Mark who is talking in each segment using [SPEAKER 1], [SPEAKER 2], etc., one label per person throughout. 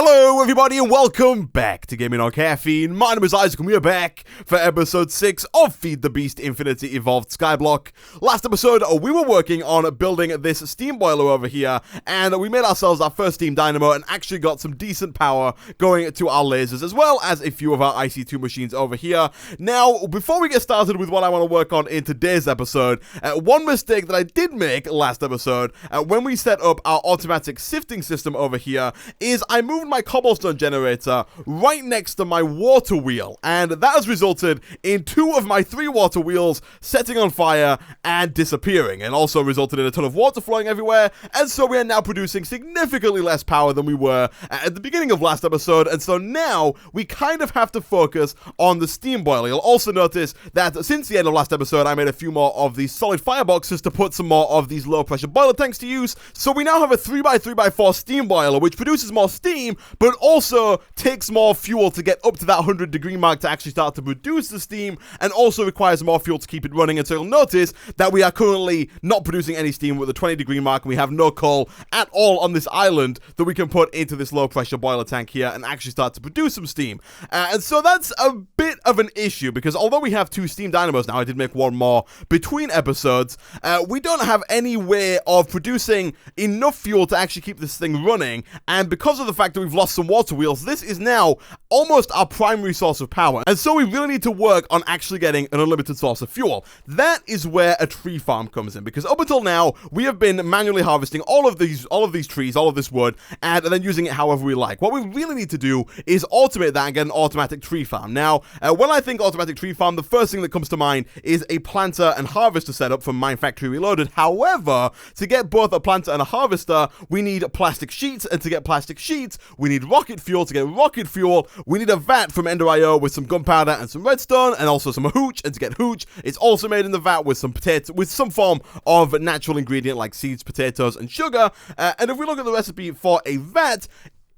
[SPEAKER 1] Hello everybody and welcome back to Gaming on Caffeine. My name is Isaac and we are back for episode 6 of FTB Infinity Evolved Skyblock. Last episode we were working on building this steam boiler over here, and we made ourselves our first steam dynamo and actually got some decent power going to our lasers, as well as a few of our IC2 machines over here. Now, before we get started with what I want to work on in today's episode, one mistake that I did make last episode when we set up our automatic sifting system over here is I moved my cobblestone generator right next to my water wheel, and that has resulted in 2 of my 3 water wheels setting on fire and disappearing, and also resulted in a ton of water flowing everywhere, and so we are now producing significantly less power than we were at the beginning of last episode, and so now we kind of have to focus on the steam boiler. You'll also notice that since the end of last episode I made a few more of these solid fireboxes to put some more of these low pressure boiler tanks to use, so we now have a 3x3x4 steam boiler which produces more steam but also takes more fuel to get up to that 100-degree mark to actually start to produce the steam, and also requires more fuel to keep it running. And so you'll notice that we are currently not producing any steam with the 20-degree mark, and we have no coal at all on this island that we can put into this low-pressure boiler tank here and actually start to produce some steam. And so that's a bit of an issue, because although we have 2 steam dynamos now, I did make one more between episodes, we don't have any way of producing enough fuel to actually keep this thing running, and because of the fact that we've lost some water wheels, this is now almost our primary source of power, and so we really need to work on actually getting an unlimited source of fuel. That is where a tree farm comes in, because up until now we have been manually harvesting all of these trees, all of this wood, and then using it however we like. What we really need to do is automate that and get an automatic tree farm. Now, when I think automatic tree farm, the first thing that comes to mind is a planter and harvester setup from Mine Factory Reloaded. However, to get both a planter and a harvester, we need plastic sheets, and to get plastic sheets, we need rocket fuel. To get rocket fuel, we need a vat from Ender.io with some gunpowder and some redstone, and also some hooch. And to get hooch, it's also made in the vat with some form of natural ingredient like seeds, potatoes, and sugar. And if we look at the recipe for a vat,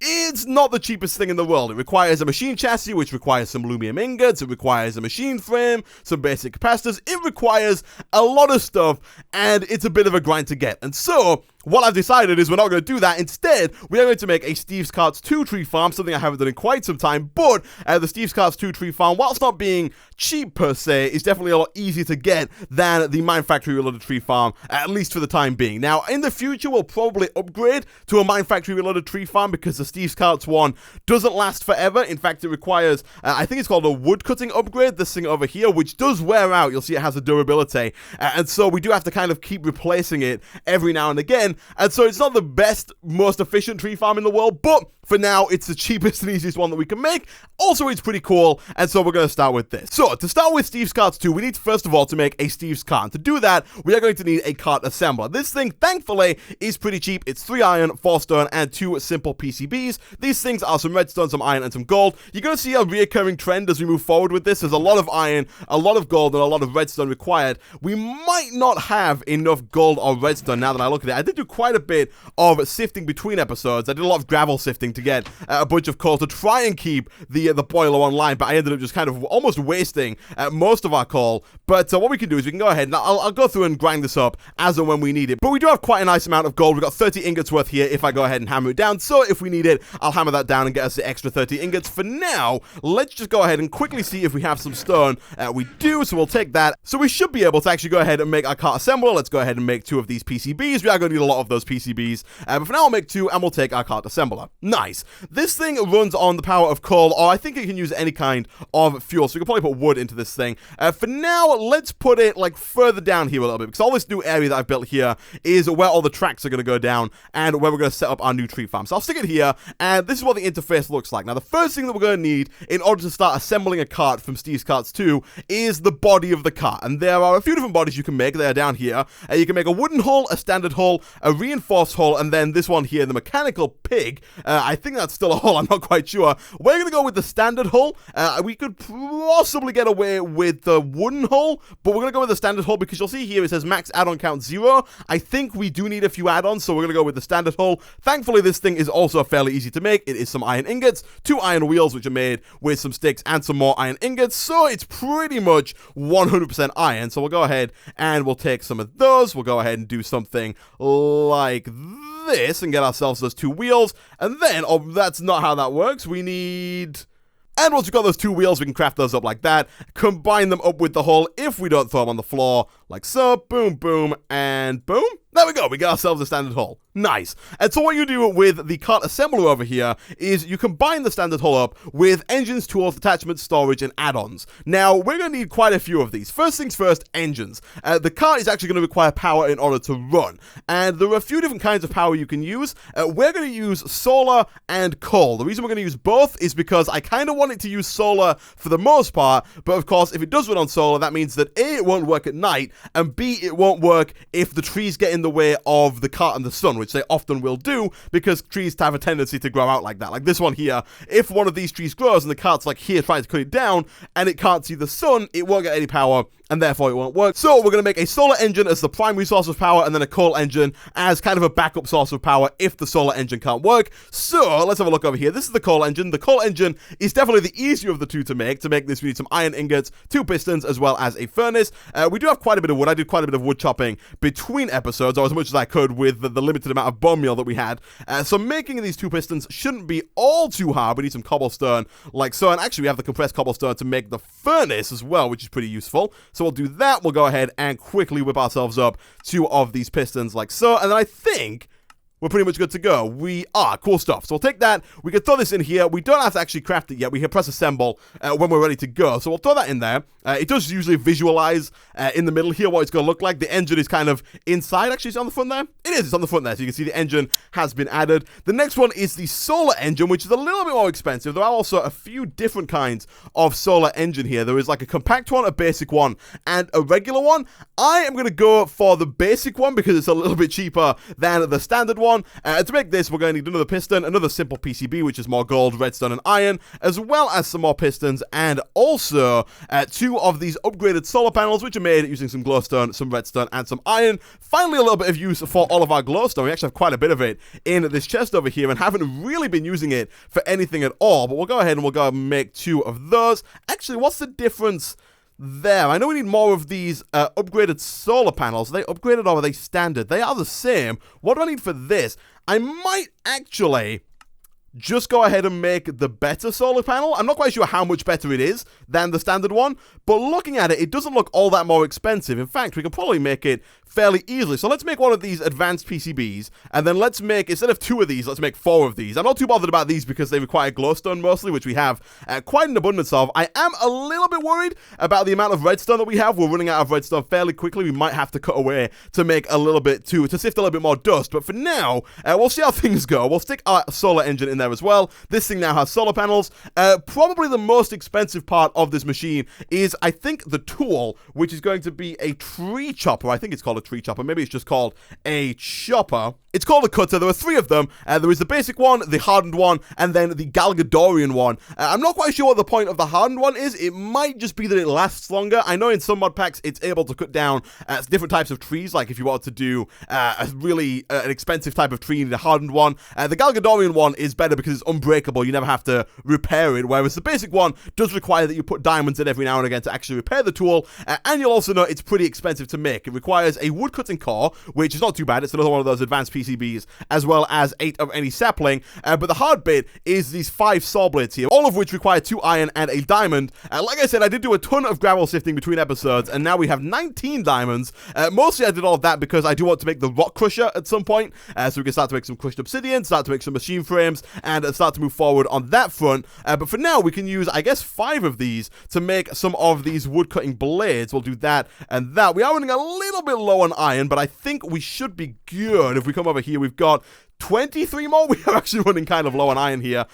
[SPEAKER 1] it's not the cheapest thing in the world. It requires a machine chassis, which requires some aluminum ingots. It requires a machine frame, some basic capacitors. It requires a lot of stuff, and it's a bit of a grind to get. And so what I've decided is we're not going to do that. Instead, we are going to make a Steve's CARTS 2 tree farm, something I haven't done in quite some time. But the Steve's CARTS 2 tree farm, whilst not being cheap per se, is definitely a lot easier to get than the Mine Factory Reloaded tree farm, at least for the time being. Now, in the future, we'll probably upgrade to a Mine Factory Reloaded tree farm, because the Steve's CARTS one doesn't last forever. In fact, it requires, I think it's called a wood cutting upgrade, this thing over here, which does wear out. You'll see it has a durability. And so we do have to kind of keep replacing it every now and again. And so it's not the best, most efficient tree farm in the world, but for now, it's the cheapest and easiest one that we can make. Also, it's pretty cool, and so we're going to start with this. So, to start with Steve's CARTS 2, we need, first of all, to make a Steve's cart. To do that, we are going to need a cart assembler. This thing, thankfully, is pretty cheap. It's 3 iron, 4 stone, and 2 simple PCBs. These things are some redstone, some iron, and some gold. You're going to see a reoccurring trend as we move forward with this. There's a lot of iron, a lot of gold, and a lot of redstone required. We might not have enough gold or redstone now that I look at it. I did do quite a bit of sifting between episodes. I did a lot of gravel sifting to get a bunch of coal to try and keep the boiler online, but I ended up just kind of almost wasting most of our coal. But what we can do is we can go ahead and I'll go through and grind this up as and when we need it. But we do have quite a nice amount of gold. We've got 30 ingots worth here if I go ahead and hammer it down. So if we need it, I'll hammer that down and get us the extra 30 ingots. For now, let's just go ahead and quickly see if we have some stone. We do, so we'll take that. So we should be able to actually go ahead and make our cart assembler. Let's go ahead and make 2 of these PCBs. We are going to need a lot of those PCBs. But for now, I'll make 2 and we'll take our cart assembler. Nice. This thing runs on the power of coal, or I think it can use any kind of fuel, so we can probably put wood into this thing. For now, let's put it like further down here a little bit, because all this new area that I've built here is where all the tracks are going to go down and where we're going to set up our new tree farm. So I'll stick it here, and this is what the interface looks like. Now, the first thing that we're going to need in order to start assembling a cart from Steve's CARTS 2 is the body of the cart, and there are a few different bodies you can make. They are down here. You can make a wooden hull, a standard hull, a reinforced hull, and then this one here, the mechanical pig. I think that's still a hull. I'm not quite sure. We're going to go with the standard hull. We could possibly get away with the wooden hull, but we're going to go with the standard hull because you'll see here it says max add-on count 0. I think we do need a few add-ons, so we're going to go with the standard hull. Thankfully, this thing is also fairly easy to make. It is some iron ingots, 2 iron wheels, which are made with some sticks and some more iron ingots, so it's pretty much 100% iron. So we'll go ahead and we'll take some of those. We'll go ahead and do something like this and get ourselves those 2 wheels. And then, oh, that's not how that works. We need... And once we've got those 2 wheels, we can craft those up like that, combine them up with the hull if we don't throw them on the floor, like so, boom, boom, and boom. There we go, we got ourselves a standard hull. Nice. And so what you do with the cart assembler over here is you combine the standard hull up with engines, tools, attachments, storage, and add-ons. Now, we're going to need quite a few of these. First things first, engines. The cart is actually going to require power in order to run. And there are a few different kinds of power you can use. We're going to use solar and coal. The reason we're going to use both is because I kind of want it to use solar for the most part, but of course, if it does run on solar, that means that A, it won't work at night, and B, it won't work if the trees get in the way of the cart and the sun, which they often will do, because trees have a tendency to grow out like that. Like this one here, if one of these trees grows and the cart's like here trying to cut it down, and it can't see the sun, it won't get any power, and therefore it won't work. So we're going to make a solar engine as the primary source of power, and then a coal engine as kind of a backup source of power if the solar engine can't work. So let's have a look over here. This is the coal engine. The coal engine is definitely the easier of the two to make. To make this, we need some iron ingots, 2 pistons, as well as a furnace. We do have quite a bit of wood. I did quite a bit of wood chopping between episodes, or as much as I could with the limited amount of bone meal that we had. So making these 2 pistons shouldn't be all too hard. We need some cobblestone like so, and actually we have the compressed cobblestone to make the furnace as well, which is pretty useful. So we'll do that. We'll go ahead and quickly whip ourselves up 2 of these pistons like so, and then I think we're pretty much good to go. We are. Cool stuff. So we'll take that. We can throw this in here. We don't have to actually craft it yet. We can press assemble when we're ready to go. So we'll throw that in there. It does usually visualize in the middle here what it's going to look like. The engine is kind of inside. Actually, it's on the front there. It is. It's on the front there. So you can see the engine has been added. The next one is the solar engine, which is a little bit more expensive. There are also a few different kinds of solar engine here. There is like a compact one, a basic one, and a regular one. I am going to go for the basic one because it's a little bit cheaper than the standard one. To make this, we're going to need another piston, another simple PCB, which is more gold, redstone, and iron, as well as some more pistons, and also 2 of these upgraded solar panels, which are made using some glowstone, some redstone, and some iron. Finally, a little bit of use for all of our glowstone. We actually have quite a bit of it in this chest over here, and haven't really been using it for anything at all, but we'll go ahead and we'll go and make 2 of those. Actually, what's the difference there? I know we need more of these upgraded solar panels. Are they upgraded or are they standard? They are the same. What do I need for this? I might actually just go ahead and make the better solar panel. I'm not quite sure how much better it is than the standard one, but looking at it, it doesn't look all that more expensive. In fact, we can probably make it fairly easily. So let's make one of these advanced PCBs, and then let's make, instead of 2 of these, let's make 4 of these. I'm not too bothered about these because they require glowstone mostly, which we have quite an abundance of. I am a little bit worried about the amount of redstone that we have. We're running out of redstone fairly quickly. We might have to cut away to make a little bit to sift a little bit more dust, but for now, we'll see how things go. We'll stick our solar engine in there as well. This thing now has solar panels. Probably the most expensive part of this machine is, I think, the tool, which is going to be a tree chopper. I think it's called a tree chopper. Maybe it's just called a chopper. It's called a cutter. There are 3 of them. There is the basic one, the hardened one, and then the Galgadorian one. I'm not quite sure what the point of the hardened one is. It might just be that it lasts longer. I know in some mod packs it's able to cut down different types of trees. Like if you wanted to do a really an expensive type of tree, you need a hardened one. The Galgadorian one is better because it's unbreakable. You never have to repair it. Whereas the basic one does require that you put diamonds in every now and again to actually repair the tool. And you'll also know it's pretty expensive to make. It requires a wood cutting core, which is not too bad. It's another one of those advanced PCBs, as well as 8 of any sapling. But the hard bit is these 5 saw blades here, all of which require 2 iron and a diamond. Like I said, I did do a ton of gravel sifting between episodes, and now we have 19 diamonds. Mostly I did all of that because I do want to make the rock crusher at some point, so we can start to make some crushed obsidian, start to make some machine frames, and start to move forward on that front. But for now, we can use, I guess, 5 of these to make some of these wood cutting blades. We'll do that and that. We are running a little bit low on iron, but I think we should be good. If we come over here, we've got 23 more. We are actually running kind of low on iron here.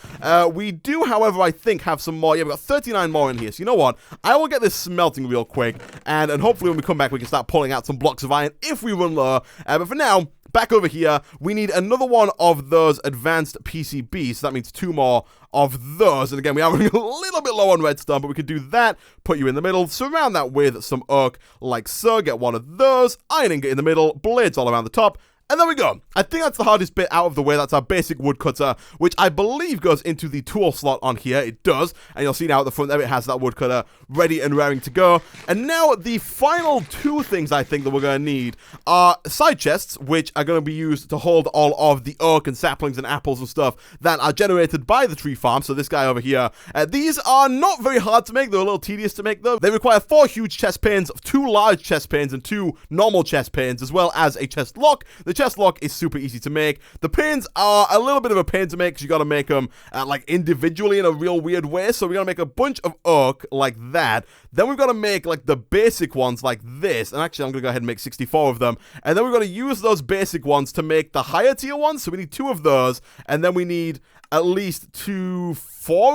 [SPEAKER 1] We do, however, I think have some more. Yeah, we've got 39 more in here. So you know what? I will get this smelting real quick, and hopefully when we come back, we can start pulling out some blocks of iron if we run low. But for now, back over here, we need another one of those advanced PCBs. So that means 2 more of those. And again, we are running a little bit low on redstone, but we could do that, put you in the middle, surround that with some oak like so, get one of those, iron ingot in the middle, blades all around the top, And there we go. I think that's the hardest bit out of the way. That's our basic woodcutter, which I believe goes into the tool slot on here. It does. And you'll see now at the front there, it has that woodcutter ready and raring to go. And now the final two things I think that we're going to need are side chests, which are going to be used to hold all of the oak and saplings and apples and stuff that are generated by the tree farm. So this guy over here. These are not very hard to make. They're a little tedious to make, though. They require 4 huge chest panes, 2 large chest panes, and 2 normal chest panes, as well as a chest lock. The chest lock is super easy to make. The panes are a little bit of a pain to make because you got to make them like individually in a real weird way. So we got to make a bunch of oak like that. Then we've got to make like the basic ones like this. And actually, I'm going to go ahead and make 64 of them. And then we've got to use those basic ones to make the higher tier ones. So we need 2 of those. And then we need at least 4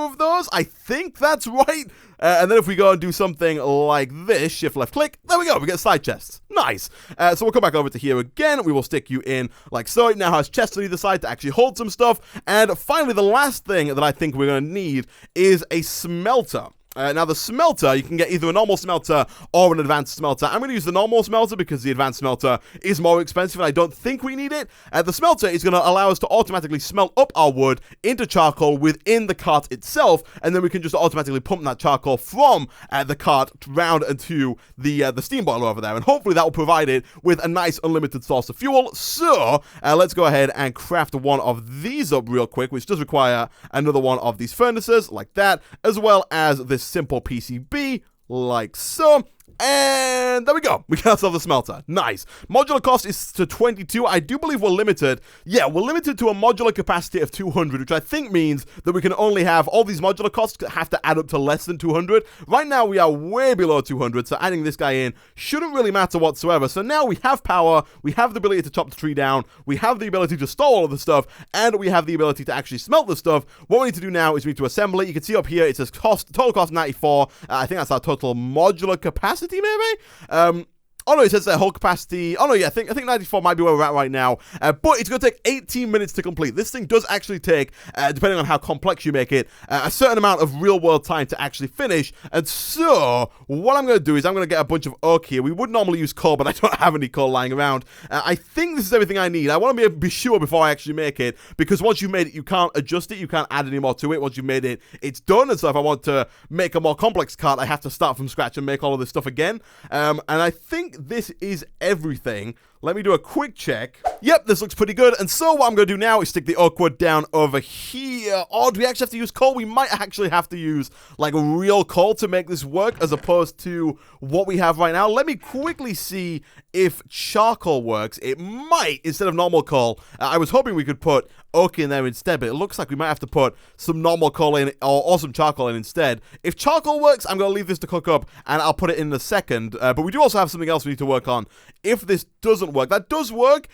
[SPEAKER 1] of those. I think that's right. And then if we go and do something like this, shift left click, there we go, we get side chests. Nice. So we'll come back over to here again. We will stick you in like so. It now has chests on either side to actually hold some stuff. And finally, the last thing that I think we're going to need is a smelter. Now, the smelter, you can get either a normal smelter or an advanced smelter. I'm going to use the normal smelter because the advanced smelter is more expensive and I don't think we need it. The smelter is going to allow us to automatically smelt up our wood into charcoal within the cart itself, and then we can just automatically pump that charcoal from the cart round into the steam boiler over there, and hopefully that will provide it with a nice unlimited source of fuel. So, let's go ahead and craft one of these up real quick, which does require another one of these furnaces, like that, as well as this simple PCB, like so. And there we go. We got ourselves a smelter. Nice. Modular cost is to 22. I do believe we're limited. Yeah, we're limited to a modular capacity of 200, which I think means that we can only have all these modular costs have to add up to less than 200. Right now, we are way below 200, so adding this guy in shouldn't really matter whatsoever. So now we have power, we have the ability to chop the tree down, we have the ability to store all of the stuff, and we have the ability to actually smelt the stuff. What we need to do now is we need to assemble it. You can see up here, it says total cost 94. I think that's our total modular capacity, maybe? Oh no, it says their whole capacity. Oh no, yeah, I think 94 might be where we're at right now. But it's going to take 18 minutes to complete. This thing does actually take, depending on how complex you make it, a certain amount of real-world time to actually finish. And so, what I'm going to do is I'm going to get a bunch of oak here. We would normally use coal, but I don't have any coal lying around. I think this is everything I need. I want to be sure before I actually make it, because once you've made it, you can't adjust it. You can't add any more to it. Once you've made it, it's done. And so if I want to make a more complex cart, I have to start from scratch and make all of this stuff again. And I think this is everything. Let me do a quick check. Yep, this looks pretty good. And so what I'm going to do now is stick the oak wood down over here. Oh, do we actually have to use coal? We might actually have to use like real coal to make this work as opposed to what we have right now. Let me quickly see if charcoal works. It might instead of normal coal. I was hoping we could put oak in there instead, but it looks like we might have to put some normal coal in or some charcoal in instead. If charcoal works, I'm going to leave this to cook up and I'll put it in a second. But we do also have something else we need to work on. If this doesn't work, that does work,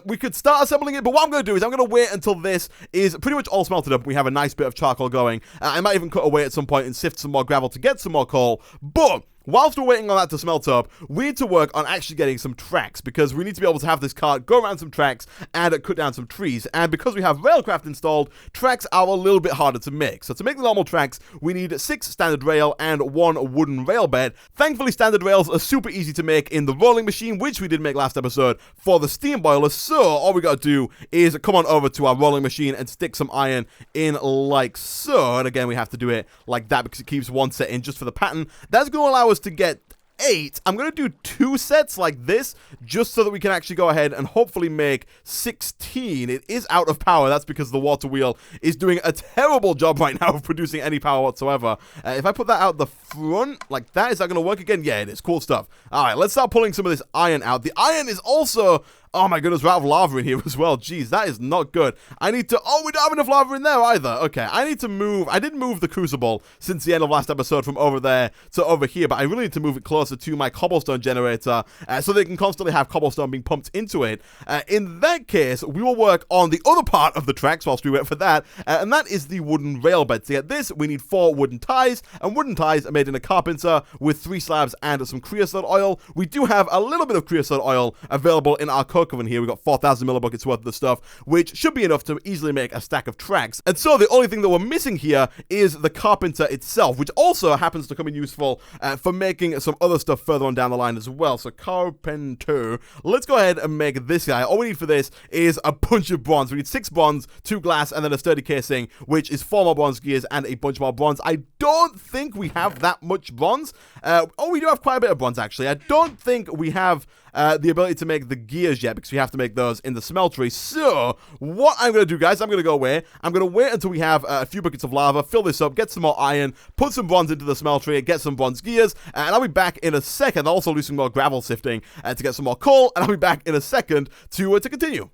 [SPEAKER 1] we could start assembling it, but what I'm going to do is I'm going to wait until this is pretty much all smelted up. We have a nice bit of charcoal going. I might even cut away at some point and sift some more gravel to get some more coal, but whilst we're waiting on that to smelt up, we need to work on actually getting some tracks, because we need to be able to have this cart go around some tracks and cut down some trees. And because we have railcraft installed, tracks are a little bit harder to make. So to make the normal tracks, we need 6 standard rail and 1 wooden rail bed. Thankfully, standard rails are super easy to make in the rolling machine, which we did make last episode for the steam boiler. So all we got to do is come on over to our rolling machine and stick some iron in like so. And again, we have to do it like that because it keeps one set in just for the pattern. That's going to allow us to get 8. I'm going to do 2 sets like this just so that we can actually go ahead and hopefully make 16. It is out of power. That's because the water wheel is doing a terrible job right now of producing any power whatsoever. If I put that out the front like that, is that going to work again? Yeah, it is. Cool stuff. All right, let's start pulling some of this iron out. The iron is also... Oh my goodness, we're out of lava in here as well. Jeez, that is not good. I need to... Oh, we don't have enough lava in there either. Okay, I need to move... I did move the crucible since the end of last episode from over there to over here, but I really need to move it closer to my cobblestone generator so they can constantly have cobblestone being pumped into it. In that case, we will work on the other part of the tracks whilst we wait for that, and that is the wooden rail bed. To get this, we need 4 wooden ties, and wooden ties are made in a Carpenter with 3 slabs and some creosote oil. We do have a little bit of creosote oil available in our coke cook oven here. We've got 4,000 millibuckets worth of the stuff, which should be enough to easily make a stack of tracks. And so the only thing that we're missing here is the Carpenter itself, which also happens to come in useful for making some other stuff further on down the line as well. So Carpenter, let's go ahead and make this guy. All we need for this is a bunch of bronze. We need 6 bronze, 2 glass, and then a sturdy casing, which is 4 more bronze gears and a bunch more bronze. I don't think we have that much bronze. Oh, we do have quite a bit of bronze, actually. I don't think we have the ability to make the gears yet, because we have to make those in the smeltery. So what I'm going to do, guys, I'm going to go away. I'm going to wait until we have a few buckets of lava, fill this up, get some more iron, put some bronze into the smeltery, get some bronze gears, and I'll be back in a second. I'll also do some more gravel sifting to get some more coal, and I'll be back in a second to continue.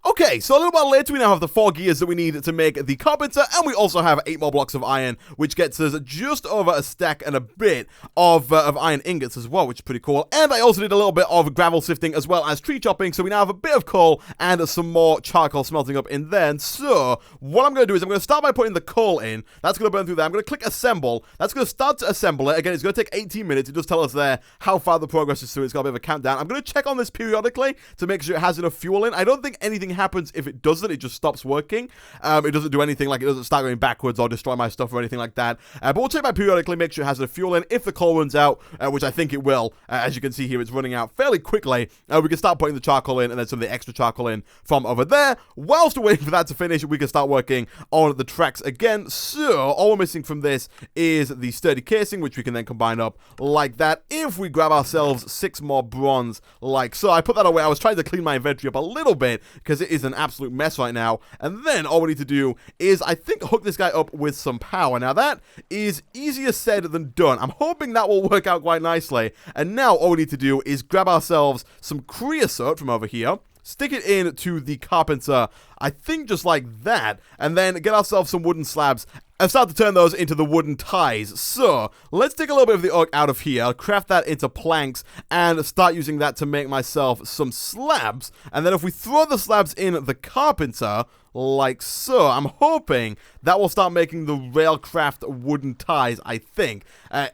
[SPEAKER 1] Okay, so a little while later, we now have the 4 gears that we need to make the Carpenter, and we also have 8 more blocks of iron, which gets us just over a stack and a bit of iron ingots as well, which is pretty cool. And I also did a little bit of gravel sifting as well as tree chopping, so we now have a bit of coal and some more charcoal smelting up in there. And so what I'm going to do is I'm going to start by putting the coal in. That's going to burn through there. I'm going to click assemble. That's going to start to assemble it. Again, it's going to take 18 minutes. It does tell us there how far the progress is through. It's got a bit of a countdown. I'm going to check on this periodically to make sure it has enough fuel in. I don't think anything happens if it doesn't. It just stops working. It doesn't do anything, like it doesn't start going backwards or destroy my stuff or anything like that. But we'll check by periodically, make sure it has enough fuel in. If the coal runs out, which I think it will, as you can see here, it's running out fairly quickly, we can start putting the charcoal in and then some of the extra charcoal in from over there. Whilst we're waiting for that to finish, we can start working on the tracks again. So all we're missing from this is the sturdy casing, which we can then combine up like that. If we grab ourselves 6 more bronze like so, I put that away. I was trying to clean my inventory up a little bit because it is an absolute mess right now. And then all we need to do is, I think, hook this guy up with some power. Now that is easier said than done. I'm hoping that will work out quite nicely. And now all we need to do is grab ourselves some creosote from over here, stick it into the Carpenter, I think just like that, and then get ourselves some wooden slabs and start to turn those into the wooden ties. So let's take a little bit of the oak out of here, craft that into planks, and start using that to make myself some slabs. And then if we throw the slabs in the Carpenter, like so, I'm hoping that will start making the railcraft wooden ties, I think.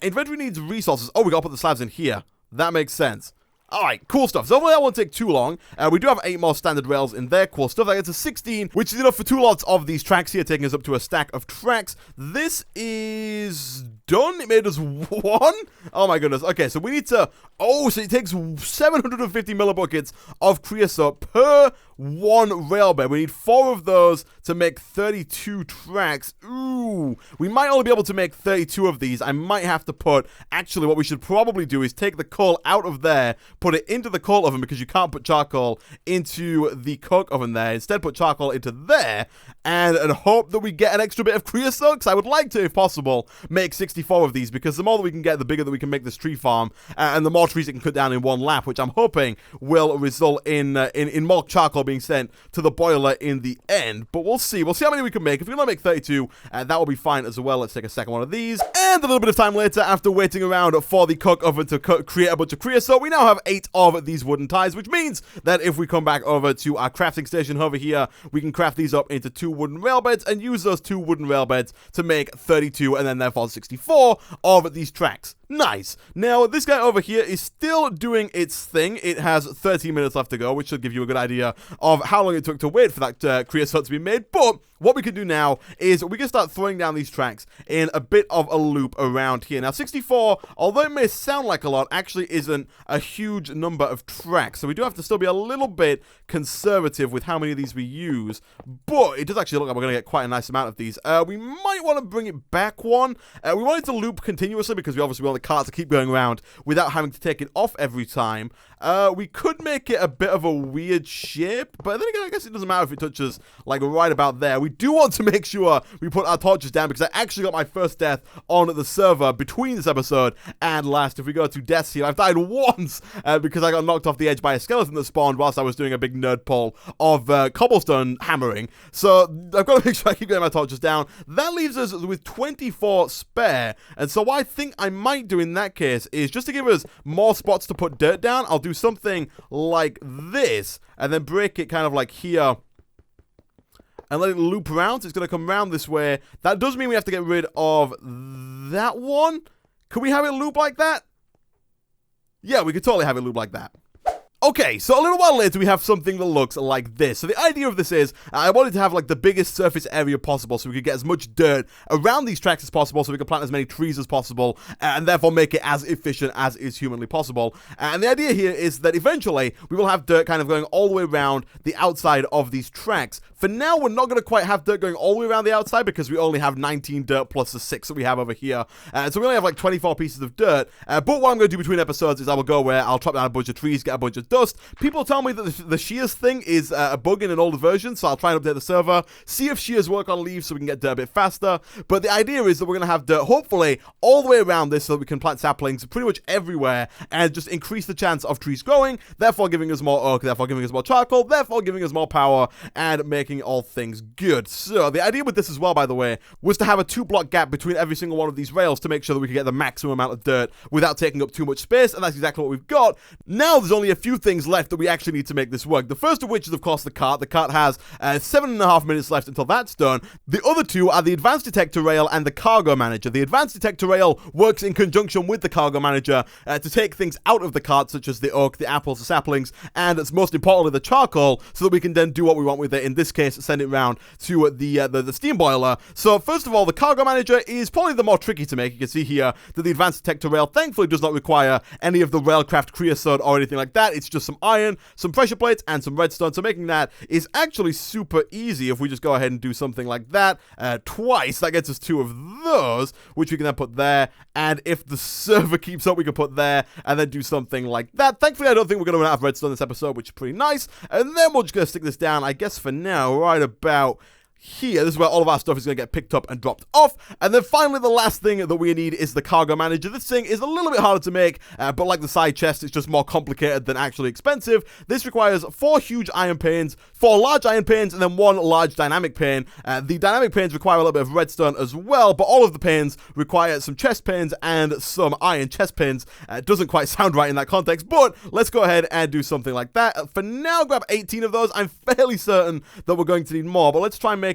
[SPEAKER 1] Inventory needs resources. Oh, we gotta put the slabs in here. That makes sense. Alright, cool stuff. So hopefully that won't take too long. We do have 8 more standard rails in there. Cool stuff. That gets to 16, which is enough for 2 lots of these tracks here, taking us up to a stack of tracks. This is done. It made us 1. Oh my goodness. Okay, so we need to... Oh, so it takes 750 millibuckets of creosote per 1 rail bed. We need 4 of those to make 32 tracks. Ooh. We might only be able to make 32 of these. I might have to put... Actually, what we should probably do is take the coal out of there, put it into the coal oven, because you can't put charcoal into the coke oven there. Instead, put charcoal into there, and hope that we get an extra bit of creosote, because I would like to, if possible, make 64 of these, because the more that we can get, the bigger that we can make this tree farm, and the more trees it can cut down in 1 lap, which I'm hoping will result in more charcoal being sent to the boiler in the end. But we'll see. We'll see how many we can make. If we can only make 32, that will be fine as well. Let's take a second one of these. And a little bit of time later, after waiting around for the coke oven to create a bunch of creosote, we now have 8 of these wooden ties, which means that if we come back over to our crafting station over here, we can craft these up into 2 wooden rail beds and use those 2 wooden rail beds to make 32 and then therefore 64 of these tracks. Nice. Now, this guy over here is still doing its thing. It has 13 minutes left to go, which should give you a good idea of how long it took to wait for that creosote to be made. But what we can do now is we can start throwing down these tracks in a bit of a loop around here. Now, 64, although it may sound like a lot, actually isn't a huge number of tracks. So we do have to still be a little bit conservative with how many of these we use. But it does actually look like we're going to get quite a nice amount of these. We might want to bring it back 1. We want it to loop continuously because we obviously want the cart to keep going around without having to take it off every time. We could make it a bit of a weird shape, but then again, I guess it doesn't matter if it touches like right about there. We do want to make sure we put our torches down because I actually got my first death on the server between this episode and last. If we go to deaths here, I've died once because I got knocked off the edge by a skeleton that spawned whilst I was doing a big nerd pull of cobblestone hammering. So I've got to make sure I keep getting my torches down. That leaves us with 24 spare, and so what I think I might do in that case is just to give us more spots to put dirt down, I'll do something like this and then break it kind of like here and let it loop around. So it's going to come around this way. That does mean we have to get rid of that one. Can we have it loop like that? Yeah, we could totally have it loop like that. Okay, so a little while later, we have something that looks like this. So the idea of this is, I wanted to have like the biggest surface area possible so we could get as much dirt around these tracks as possible so we can plant as many trees as possible and therefore make it as efficient as is humanly possible. And the idea here is that eventually we will have dirt kind of going all the way around the outside of these tracks. For now, we're not going to quite have dirt going all the way around the outside because we only have 19 dirt plus the 6 that we have over here. So we only have like 24 pieces of dirt. But what I'm going to do between episodes is I will go where I'll chop down a bunch of trees, get a bunch of dust. People tell me that the shears thing is a bug in an older version, so I'll try and update the server, see if shears work on leaves so we can get dirt a bit faster. But the idea is that we're going to have dirt, hopefully, all the way around this so that we can plant saplings pretty much everywhere and just increase the chance of trees growing, therefore giving us more oak, therefore giving us more charcoal, therefore giving us more power, and making all things good. So the idea with this as well, by the way, was to have a 2-block gap between every single one of these rails to make sure that we could get the maximum amount of dirt without taking up too much space, and that's exactly what we've got. Now there's only a few things left that we actually need to make this work. The first of which is, of course, the cart. The cart has 7.5 minutes left until that's done. The other two are the advanced detector rail and the cargo manager. The advanced detector rail works in conjunction with the cargo manager to take things out of the cart, such as the oak, the apples, the saplings, and it's most importantly the charcoal, so that we can then do what we want with it. In this case, send it round to the steam boiler. So first of all, the cargo manager is probably the more tricky to make. You can see here that the advanced detector rail thankfully does not require any of the railcraft creosote or anything like that. It's just some iron, some pressure plates, and some redstone. So making that is actually super easy if we just go ahead and do something like that twice. That gets us 2 of those, which we can then put there. And if the server keeps up, we can put there and then do something like that. Thankfully, I don't think we're going to run out of redstone this episode, which is pretty nice. And then we're just going to stick this down, I guess, for now, right about here. This is where all of our stuff is going to get picked up and dropped off. And then finally, the last thing that we need is the cargo manager. This thing is a little bit harder to make, but like the side chest, it's just more complicated than actually expensive. This requires 4 huge iron panes, 4 large iron panes, and then 1 large dynamic pane. The dynamic panes require a little bit of redstone as well, but all of the panes require some chest panes and some iron chest panes. It doesn't quite sound right in that context, but let's go ahead and do something like that. For now, grab 18 of those. I'm fairly certain that we're going to need more, but let's try and making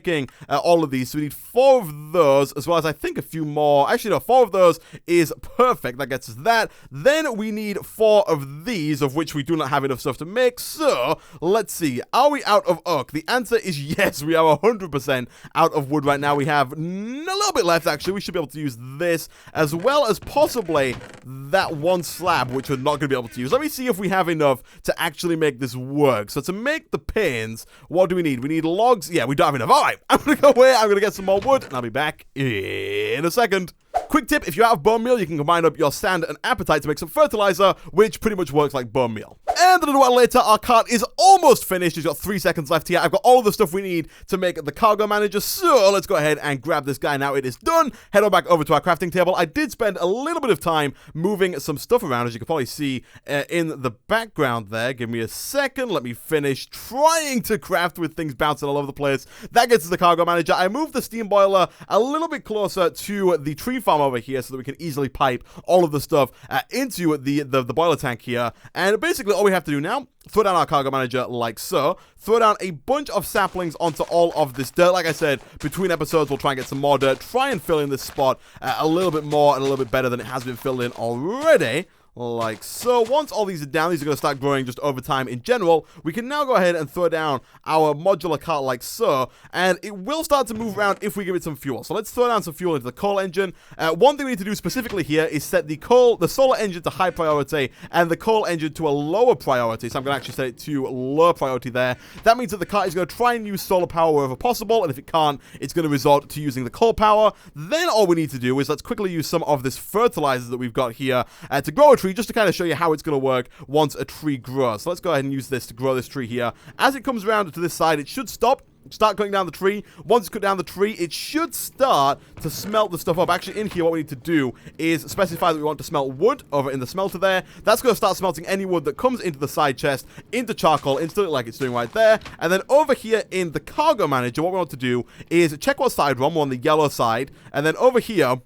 [SPEAKER 1] all of these. So we need 4 of those, as well as I think a few more. Actually, no, 4 of those is perfect. That gets us that. Then we need 4 of these, of which we do not have enough stuff to make. So let's see. Are we out of oak? The answer is yes. We are 100% out of wood right now. We have a little bit left, actually. We should be able to use this, as well as possibly that 1 slab, which we're not going to be able to use. Let me see if we have enough to actually make this work. So to make the panes, what do we need? We need logs. Yeah, we don't have enough. All right. I'm going to go away. I'm going to get some more wood, and I'll be back in a second. Quick tip, if you're out of bone meal, you can combine up your sand and apatite to make some fertilizer, which pretty much works like bone meal. And a little while later, our cart is almost finished. It's got 3 seconds left here. I've got all of the stuff we need to make the cargo manager, so let's go ahead and grab this guy now. It is done. Head on back over to our crafting table. I did spend a little bit of time moving some stuff around, as you can probably see in the background there. Give me a second. Let me finish trying to craft with things bouncing all over the place. That gets us the cargo manager. I moved the steam boiler a little bit closer to the tree farm over here so that we can easily pipe all of the stuff into the boiler tank here. And basically all we have to do now, throw down our cargo manager like so, throw down a bunch of saplings onto all of this dirt. Like I said, between episodes we'll try and get some more dirt, try and fill in this spot a little bit more and a little bit better than it has been filled in already. Like so. Once all these are down, these are going to start growing just over time in general. We can now go ahead and throw down our modular cart like so, and it will start to move around if we give it some fuel. So let's throw down some fuel into the coal engine. One thing we need to do specifically here is set the solar engine to high priority and the coal engine to a lower priority. So I'm going to actually set it to low priority there. That means that the cart is going to try and use solar power wherever possible, and if it can't, it's going to resort to using the coal power. Then all we need to do is let's quickly use some of this fertilizer that we've got here to grow a tree, just to kind of show you how it's going to work once a tree grows. So let's go ahead and use this to grow this tree here. As it comes around to this side, it should start cutting down the tree. Once it's cut down the tree, it should start to smelt the stuff up. Actually, in here, what we need to do is specify that we want to smelt wood over in the smelter there. That's going to start smelting any wood that comes into the side chest, into charcoal, instantly, like it's doing right there. And then over here in the cargo manager, what we want to do is check what side we're on the yellow side. And then over here,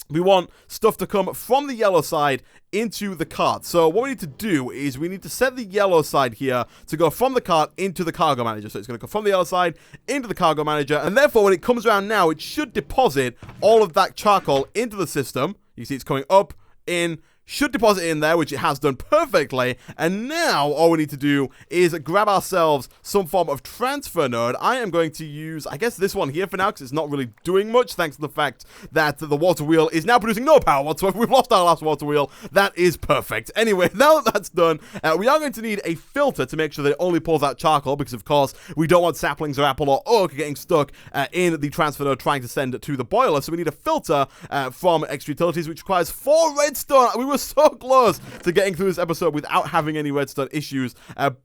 [SPEAKER 1] we want stuff to come from the yellow side into the cart. So what we need to do is we need to set the yellow side here to go from the cart into the cargo manager. So it's going to go from the yellow side into the cargo manager. And therefore, when it comes around now, it should deposit all of that charcoal into the system. You see it's coming up, in, should deposit it in there, which it has done perfectly. And now all we need to do is grab ourselves some form of transfer node. I am going to use, I guess, this one here for now, because it's not really doing much, thanks to the fact that the water wheel is now producing no power whatsoever. We've lost our last water wheel. That is perfect. Anyway, now that that's done, we are going to need a filter to make sure that it only pulls out charcoal, because of course we don't want saplings or apple or oak getting stuck in the transfer node trying to send it to the boiler. So we need a filter from Extra Utilities, which requires 4 redstone. We were so close to getting through this episode without having any redstone issues,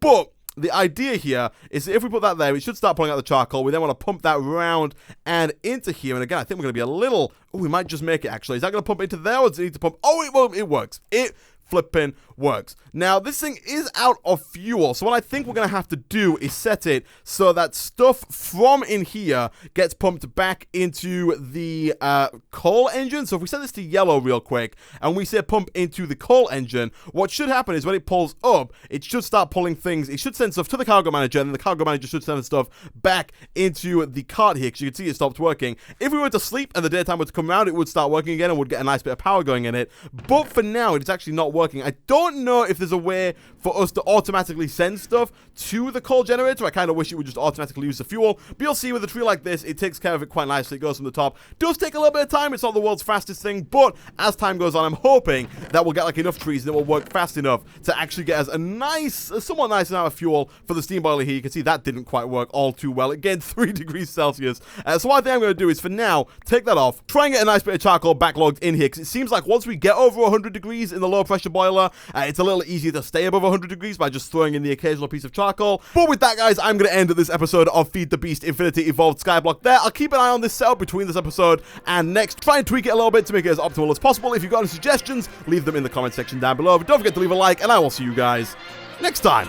[SPEAKER 1] but the idea here is that if we put that there, it should start pulling out the charcoal. We then want to pump that round and into here. And again, I think we're going to be a little... Oh, we might just make it, actually. Is that going to pump into there, or does it need to pump... Oh, it works. It flipping works. Now, this thing is out of fuel, so what I think we're going to have to do is set it so that stuff from in here gets pumped back into the coal engine. So if we set this to yellow real quick, and we say pump into the coal engine, what should happen is when it pulls up, it should start pulling things. It should send stuff to the cargo manager, and then the cargo manager should send the stuff back into the cart here, because you can see it stopped working. If we were to sleep and the daytime were to come around, it would start working again and would get a nice bit of power going in it. But for now, it's actually not working. I don't know if there's a way for us to automatically send stuff to the coal generator. I kind of wish it would just automatically use the fuel, but you'll see with a tree like this, it takes care of it quite nicely. It goes from the top. Does take a little bit of time. It's not the world's fastest thing, but as time goes on, I'm hoping that we'll get like enough trees and it will work fast enough to actually get us a somewhat nice amount of fuel for the steam boiler here. You can see that didn't quite work all too well. It gained 3 degrees Celsius. So what I think I'm going to do is for now, take that off, try and get a nice bit of charcoal backlogged in here, because it seems like once we get over 100 degrees in the low pressure boiler, it's a little easier to stay above 100 degrees by just throwing in the occasional piece of charcoal. But with that, guys, I'm going to end this episode of Feed the Beast Infinity Evolved Skyblock there. I'll keep an eye on this setup between this episode and next. Try and tweak it a little bit to make it as optimal as possible. If you've got any suggestions, leave them in the comment section down below. But don't forget to leave a like, and I will see you guys next time.